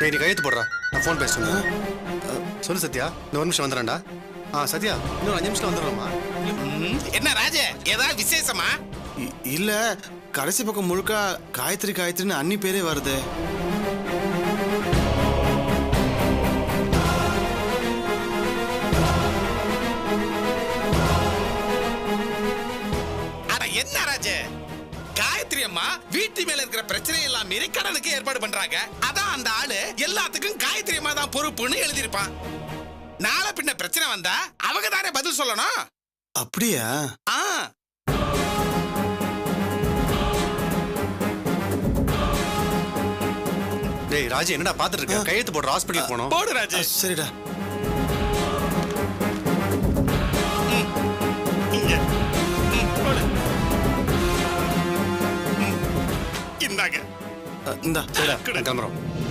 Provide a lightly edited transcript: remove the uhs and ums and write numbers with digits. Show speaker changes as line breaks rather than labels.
டேய் நீ கையெழுத்து போடுறா, நான் ஃபோன் பேசுறேன். சொல்லு சத்யா, இந்த ஒரு நிமிஷம் வந்துடுறேன்டா. சத்யா, இன்னும் 5 நிமிஷத்துல வந்துடுறோமா?
என்ன ராஜ, ஏதாவது விசேஷமா?
இல்ல, கடைசி பக்கம் முழுக்க காயத்ரி காயத்ரின்னு அண்ணி பேரே வருது.
அட என்ன ராஜ, காயத்ரி அம்மா வீட்டு மேல இருக்கிற பிரச்சனை எல்லாம் மீறி கடனுக்கு ஏற்பாடு பண்றாங்க. அதான் அந்த ஆளு எல்லாத்துக்கும் காயத்ரி அம்மா தான் பொறுப்புன்னு எழுதியிருப்பான். நாளை பின்ன பிரச்சனை வந்தா அவங்க தானே பதில் சொல்லணும்.
அப்படியா?
டேய் ராஜு, என்னடா பாத்துட்டு இருக்க? கையெழுத்து போடுற, ஹாஸ்பிட்டல் போனோம்.
போடு ராஜு.
சரிடா.
இந்தாங்க.
இந்தா.
சரிடா, கிளம்புறோம்.